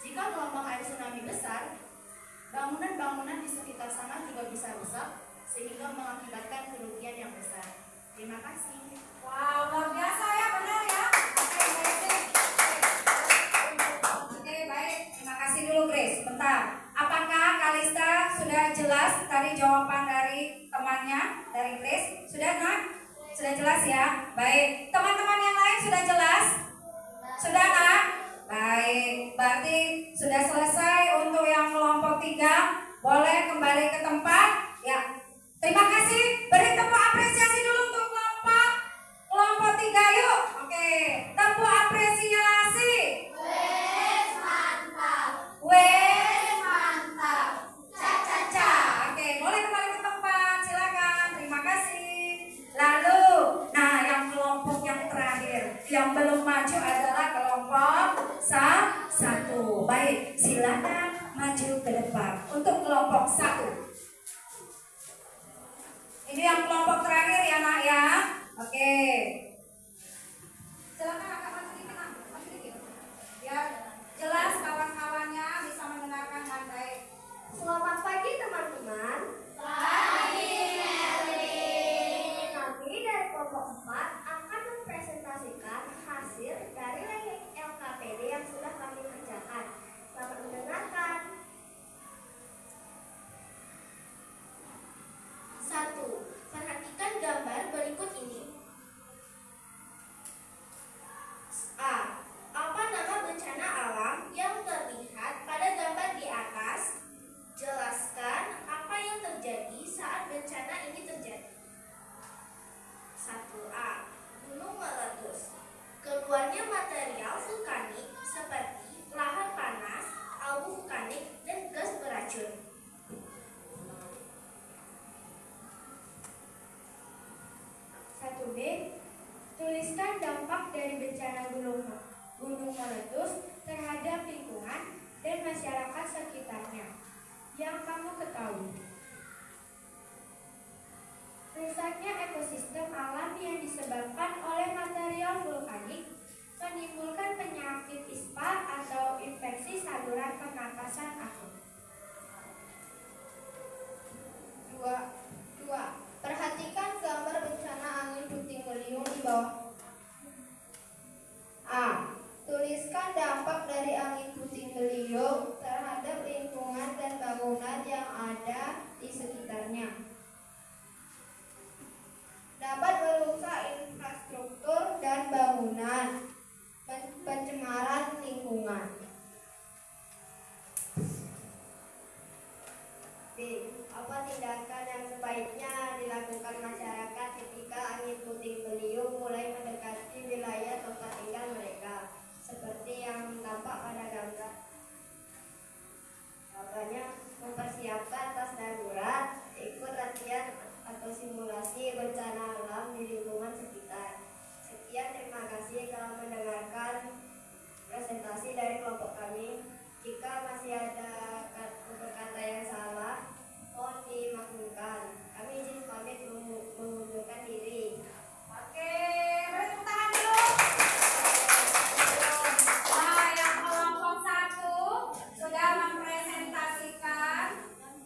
Jika gelombang air tsunami besar, bangunan-bangunan di sekitar sana juga bisa rusak sehingga mengakibatkan kerugian yang besar. Terima kasih. Wow, luar biasa ya, benar ya. Oke, baik. Oke, baik. Terima kasih dulu Grace. Bentar. Apakah Kalista sudah jelas tadi jawaban dari temannya, dari Grace? Sudah, Nak? Sudah jelas ya? Baik. Teman-teman yang lain sudah jelas? Sudah, Nak? Baik. Berarti sudah selesai untuk yang kelompok 3. Boleh kembali ke tempat? Ya. Terima kasih. Beri tepuk apresiasi dulu untuk kelompok 3 yuk. Oke. Tepuk apresiasi. Wes mantap. Wes mantap. Ca. Oke, boleh kembali ke tempat. Silakan. Terima kasih. Lalu, nah yang kelompok yang terakhir yang belum maju adalah kelompok 1. Baik, silakan maju ke depan untuk kelompok 1. Ini yang kelompok terakhir ya, Nak ya. Oke. Silakan agak maju dikit, Nak. Maju dikit. Ya, jelas kawan-kawannya bisa mendengarkan dengan baik. Selamat pagi teman-teman. Pagi, Melly. Kami dari kelompok 4 akan mempresentasikan hasil dari ranking LKPD yang sudah kami kerjakan. Selamat mendengarkan. 1. Perhatikan gambar berikut ini. A. Apa nama bencana alam yang terlihat pada gambar di atas? Jelaskan apa yang terjadi saat bencana ini terjadi. 1A. Gunung meletus. Keluarnya material vulkanik seperti lahar panas, abu vulkanik, dan gas beracun. 1B. Tuliskan dampak dari bencana gunung meletus terhadap lingkungan dan masyarakat sekitarnya yang kamu ketahui. Rusaknya ekosistem alam yang disebabkan oleh material vulkanik menimbulkan penyakit ispa atau infeksi saluran pernapasan akut. 2. Perhatikan gambar bencana angin puting beliung di bawah. A. Tuliskan dampak dari angin puting beliung terhadap lingkungan dan bangunan yang ada di sekitarnya. Dapat merusak infrastruktur dan bangunan, pencemaran lingkungan. B. Apa tindakan yang sebaiknya dilakukan masyarakat ketika angin puting beliung mulai mendekati wilayah tempat tinggal mereka, seperti yang tampak pada gambar? Contohnya, mempersiapkan tas darurat, ikut latihan atau simulasi bencana alam di lingkungan sekitar. Sekian, terima kasih telah mendengarkan presentasi dari kelompok kami. Jika masih ada kata yang salah, mohon dimaklumkan. Kami izin pamit mengundurkan diri. Oke, beri tepuk tangan dulu. Nah, yang kelompok 1 sudah mempresentasikan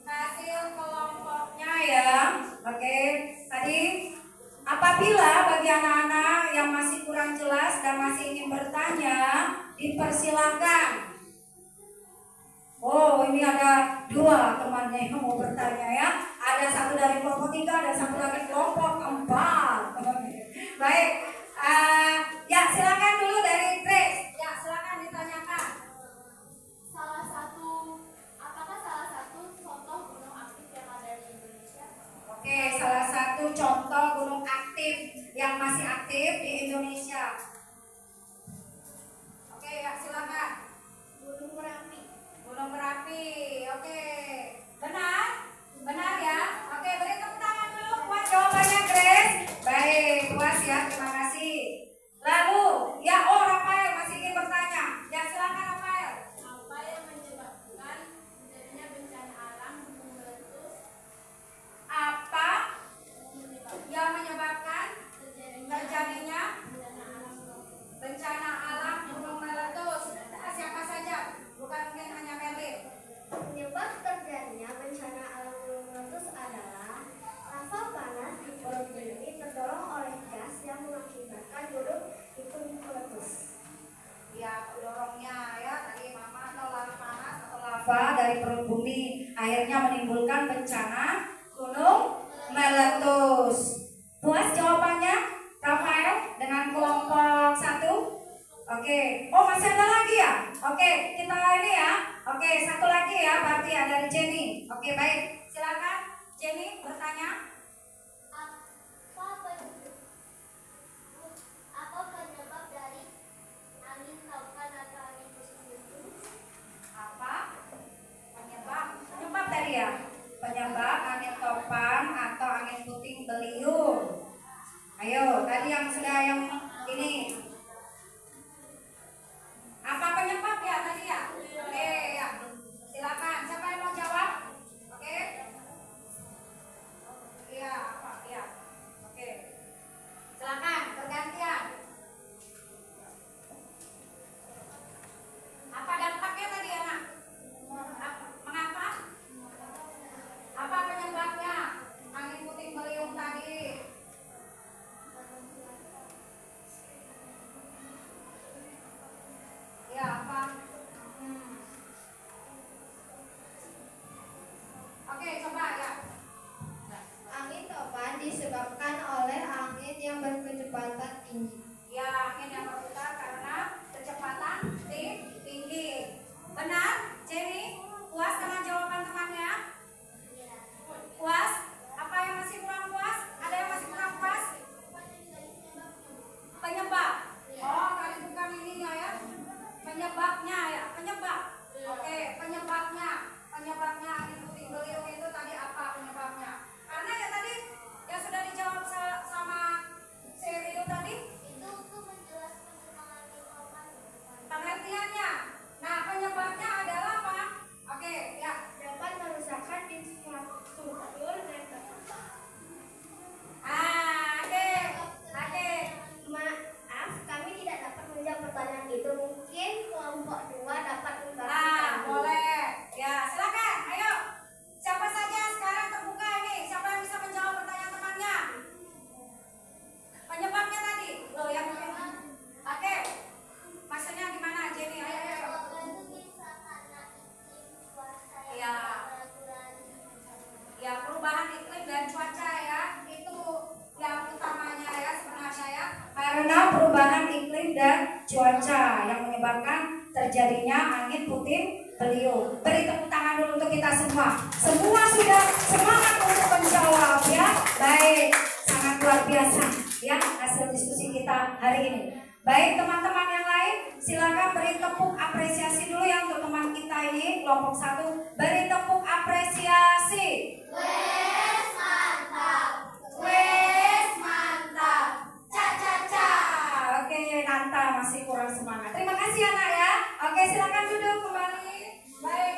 hasil kelompoknya ya. Oke, tadi apabila bagi anak-anak yang masih kurang jelas dan masih ingin bertanya, dipersilakan. Oh, ini ada 2 temannya yang mau bertanya ya. Ada satu dari kelompok 3, ada satu lagi kelompok 4. Baik, ya silakan dulu dari Grace. Ya silakan ditanyakan. Apakah salah satu contoh gunung aktif yang ada di Indonesia? Oke, salah satu contoh gunung aktif yang masih aktif di Indonesia. Oke, ya silakan. Gunung Merapi. Gunung Merapi. Oke. Benar? Benar ya? Oke, beri tepuk tangan dulu buat jawabannya Grace. Baik, puas ya. Terima kasih. Lalu, ya Rafael masih ingin bertanya. Ya silakan Rafael. Apa yang menyebabkan terjadinya bencana alam gunung meletus? A. dari perut bumi, akhirnya menimbulkan bencana gunung meletus. Puas jawabannya, Rafael dengan kelompok 1? Oke, oh masih ada lagi ya? Oke, kita ini ya. Oke, satu lagi ya, berarti ada dari Jenny. Oke, baik. Silakan Jenny bertanya. Apa penyebab dari angin topan atau angin puting beliung? Apa? Penyebab tadi ya? Penyebab angin topan atau angin puting beliung. Ayo, tadi yang sudah yang ini. Apa penyebabnya tadi ya? Oke, ya. Silakan. Siapa yang mau jawab? Oke. Iya, apa? Iya. Oke. Silakan, bergantian. Apa dampaknya tadi anak? Mengapa? Apa penyebabnya? Angin puting beliung tadi. Ya, apa? Oke, coba ya. Angin topan disebabkan oleh angin yang berkecepatan tinggi. Ya, angin yang berputar karena kecepatan tinggi. Benar, Jenny? Puas dengan jawaban temannya? Puas? Apa yang masih kurang puas? Ada yang masih kurang puas? Penyebab. Oh, tadi bukan ininya ya. Penyebabnya ya, penyebab. Oke, penyebabnya. Penyebabnya angin puting beliung itu tadi apa penyebabnya? Karena ya tadi yang sudah dijawab sama Serio tadi. Itu untuk menjelaskan tentang angin topan. Pengertiannya. Nah, penyebabnya adalah apa? Oke, ya. Dapat merusakkan infrastruktur dan Oke. maaf, kami tidak dapat menjawab pertanyaan itu. Mungkin kelompok 2 dapat membantu Ah, kami. boleh. Ya, silakan. Ayo. Siapa saja sekarang terbuka ini? Siapa yang bisa menjawab pertanyaan temannya? Penyebabnya tadi. Loh, yang Oke. Maksudnya gimana, Jenny? Ayo. Itu bisa karena iklim, cuaca yang Iya. beraturan. Ya, perubahan iklim dan cuaca ya. Itu yang utamanya ya sebenarnya ya. Karena perubahan iklim dan cuaca yang menyebabkan terjadinya angin puting beliung. Beri tepuk tangan dulu untuk kita semua. Semua sudah semangat untuk menjawab ya. Baik, sangat luar biasa ya hasil diskusi kita hari ini. Baik teman-teman yang lain, silakan beri tepuk apresiasi dulu ya untuk teman kita ini kelompok 1. Beri tepuk apresiasi. Wes mantap. Wes mantap. Ca. Oke, Nanta masih kurang semangat. Terima kasih anak ya. Oke, silakan duduk kembali. Baik.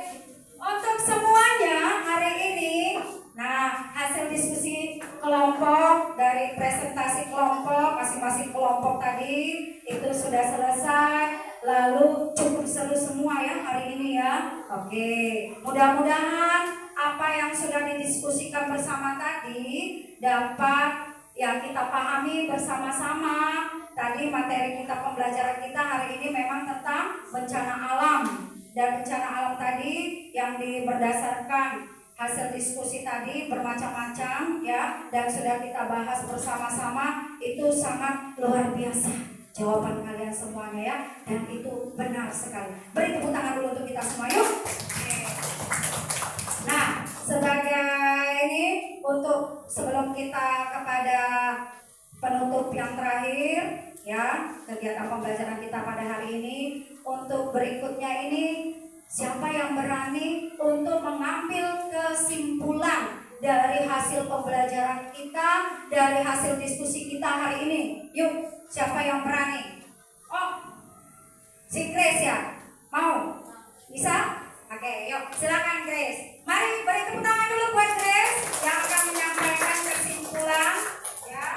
Untuk semuanya hari ini, nah hasil diskusi kelompok dari presentasi kelompok masing-masing kelompok tadi itu sudah selesai. Lalu cukup seru semua ya hari ini ya. Oke, mudah-mudahan apa yang sudah didiskusikan bersama tadi dapat yang kita pahami bersama-sama. Tadi materi kita pembelajaran kita hari ini memang tentang bencana alam. Dan bencana alam tadi yang berdasarkan hasil diskusi tadi bermacam-macam ya, dan sudah kita bahas bersama-sama. Itu sangat luar biasa jawaban kalian semuanya ya, dan itu benar sekali. Beri tepuk tangan dulu untuk kita semua yuk. Oke. Nah, sebagai ini untuk sebelum kita kepada penutup yang terakhir ya kegiatan pembelajaran kita pada hari ini, untuk berikutnya ini siapa yang berani untuk mengambil kesimpulan dari hasil pembelajaran kita, dari hasil diskusi kita hari ini? Yuk, siapa yang berani? Oh, si Grace ya? Mau? Bisa? Oke, yuk silakan Grace. Mari beri tepuk tangan dulu buat Grace yang akan menyampaikan kesimpulan ya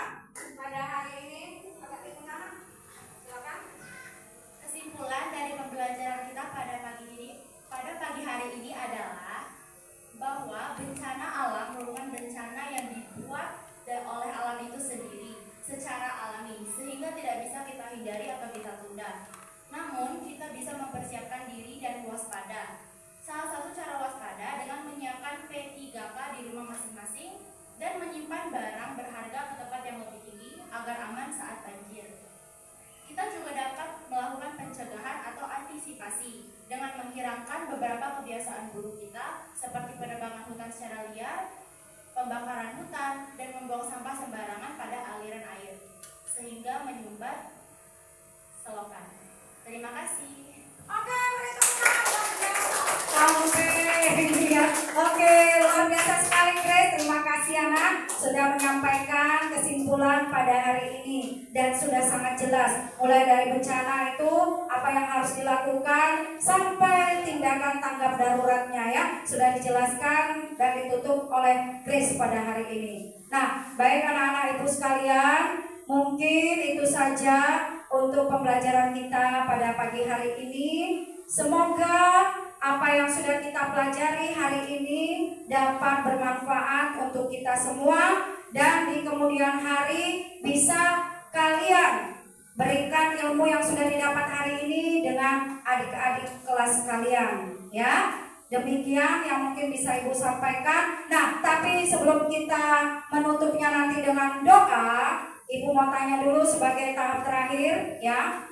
pada hari ini. Agak tepuk tangan. Silakan. Kesimpulan dari pembelajaran kita pada pagi hari ini adalah bahwa bencana alam merupakan bencana yang dibuat oleh alam itu sendiri secara alami, sehingga tidak bisa kita hindari atau kita tunda. Namun kita bisa mempersiapkan diri dan waspada. Salah satu cara waspada dan menyimpan barang berharga ke tempat yang lebih tinggi agar aman saat banjir. Kita juga dapat melakukan pencegahan atau antisipasi dengan menghilangkan beberapa kebiasaan buruk kita seperti penebangan hutan secara liar, pembakaran hutan, dan membuang sampah sembarangan pada aliran air, sehingga menyumbat selokan. Terima kasih. Oke, beri tepuk tangan luar biasa. Oke, luar biasa sekali Grace. Terima kasih anak sudah menyampaikan kesimpulan pada hari ini dan sudah sangat jelas mulai dari bencana itu apa yang harus dilakukan sampai tindakan tanggap daruratnya ya sudah dijelaskan dan ditutup oleh Grace pada hari ini. Nah, baik anak-anak ibu sekalian, mungkin itu saja untuk pembelajaran kita pada pagi hari ini. Semoga apa yang sudah kita pelajari hari ini dapat bermanfaat untuk kita semua dan di kemudian hari bisa kalian berikan ilmu yang sudah didapat hari ini dengan adik-adik kelas kalian ya. Demikian yang mungkin bisa Ibu sampaikan. Nah, tapi sebelum kita menutupnya nanti dengan doa, Ibu mau tanya dulu sebagai tahap terakhir ya.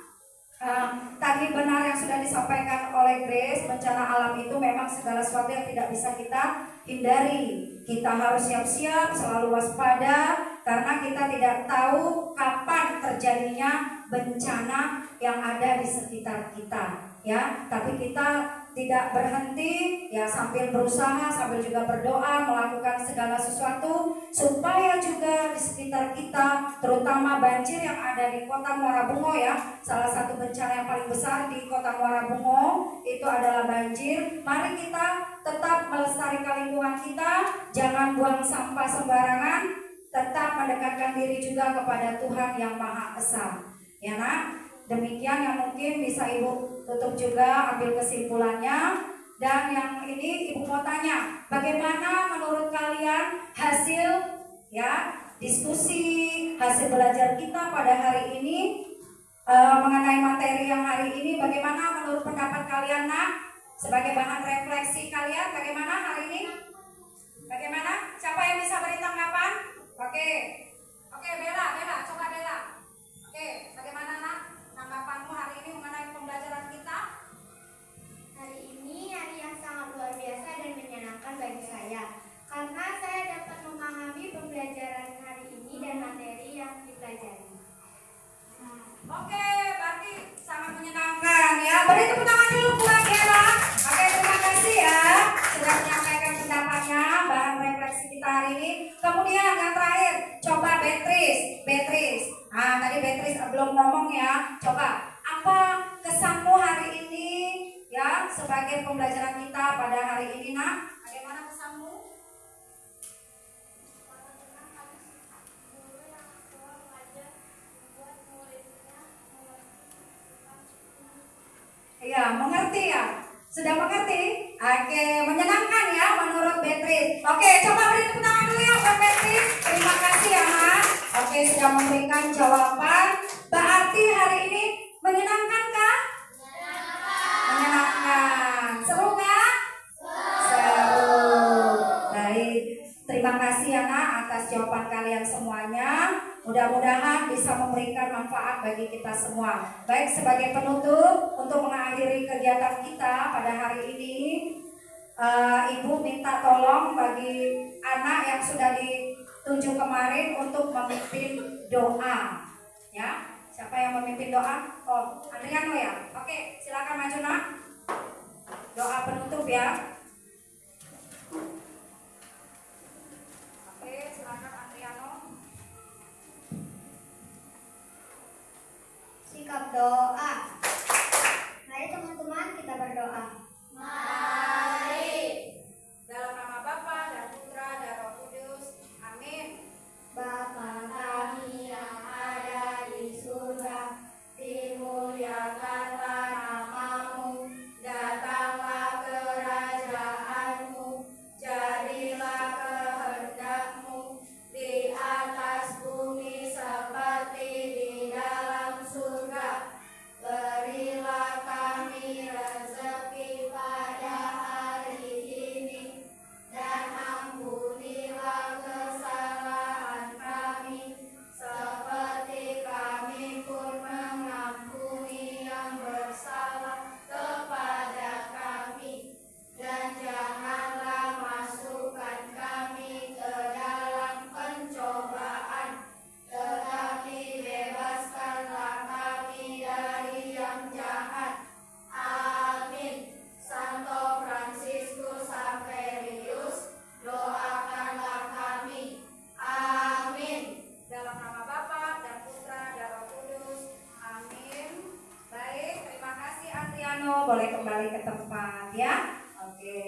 Tadi benar yang sudah disampaikan oleh Grace, bencana alam itu memang segala sesuatu yang tidak bisa kita hindari. Kita harus siap-siap, selalu waspada, karena kita tidak tahu kapan terjadinya bencana yang ada di sekitar kita ya. Tapi kita tidak berhenti ya, sambil berusaha, sambil juga berdoa, melakukan segala sesuatu supaya juga di sekitar kita, terutama banjir yang ada di Kota Muara Bungo ya. Salah satu bencana yang paling besar di Kota Muara Bungo itu adalah banjir. Mari kita tetap melestarikan lingkungan kita, jangan buang sampah sembarangan, tetap mendekatkan diri juga kepada Tuhan yang Maha Esa. Ya nak? Demikian yang mungkin bisa Ibu tutup juga, ambil kesimpulannya. Dan yang ini Ibu mau tanya, bagaimana menurut kalian hasil ya diskusi, hasil belajar kita pada hari ini mengenai materi yang hari ini, bagaimana menurut pendapat kalian nak? Sebagai bahan refleksi kalian, bagaimana hari ini? Bagaimana? Siapa yang bisa beri tanggapan? Oke, Bella, coba Bella. Oke, bagaimana nak? Tanggapanmu hari ini mengenai pembelajaran kita? Hari ini hari yang sangat luar biasa dan menyenangkan bagi saya karena saya dapat memahami pembelajaran hari ini dan materi yang dipelajari. Oke, berarti sangat menyenangkan ya. Beri tepuk tangan dulu buat Bella. Oke, terima kasih ya sudah menyampaikan pendapatnya, bahan refleksi kita hari ini. Kemudian yang terakhir, coba Beatrice. Nah, tadi Beatrice belum ngomong ya. Coba, apa kesanmu hari ini ya sebagai pembelajaran kita pada hari ini nak? Bagaimana kesanmu? Ya, mengerti ya? Sudah mengerti? Oke, menyenangkan ya menurut Beatrice. Oke, coba beri tepuk tangan dulu ya buat Beatrice. Terima kasih ya Mak. Oke, sudah memberikan jawaban. Berarti hari ini menyenangkan kah? Menyenangkan. Seru kah? Seru. Baik, terima kasih ya Nak atas jawaban kalian semuanya. Mudah-mudahan bisa memberikan manfaat bagi kita semua. Baik, sebagai penutup untuk mengakhiri kegiatan kita pada hari ini, Ibu minta tolong bagi anak yang sudah ditunjuk kemarin untuk memimpin doa. Ya, siapa yang memimpin doa? Oh, Adriano ya. Oke, silakan maju nak. Doa penutup ya. Oke, silakan Adriano. Sikap doa. Mari teman-teman kita berdoa. Dalam nama Bapa dan Putra dan Roh Kudus. Amin. Bapa kami yang ada di surga, dimuliakanlah namamu, datanglah kerajaanmu, jadilah kehendakmu di atas bumi seperti di dalam surga. tempat ya. Oke.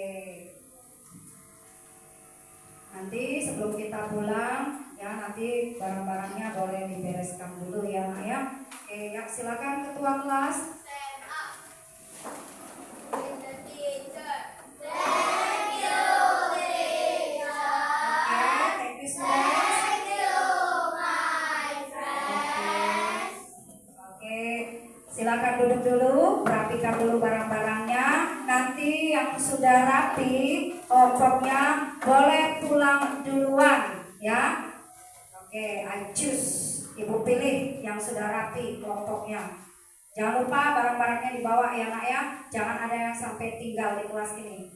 Nanti sebelum kita pulang ya, nanti barang-barangnya boleh dibereskan dulu ya Nak ya. Oke, ya silakan ketua kelas. Stand up. Mr. Teacher. Oke, thank you students. Oke, silakan duduk dulu, rapikan dulu barang-barangnya. Nanti yang sudah rapi, pokoknya boleh pulang duluan ya. Oke, I choose. Ibu pilih yang sudah rapi kelompoknya. Jangan lupa barang-barangnya dibawa ya Nak ya. Jangan ada yang sampai tinggal di kelas ini.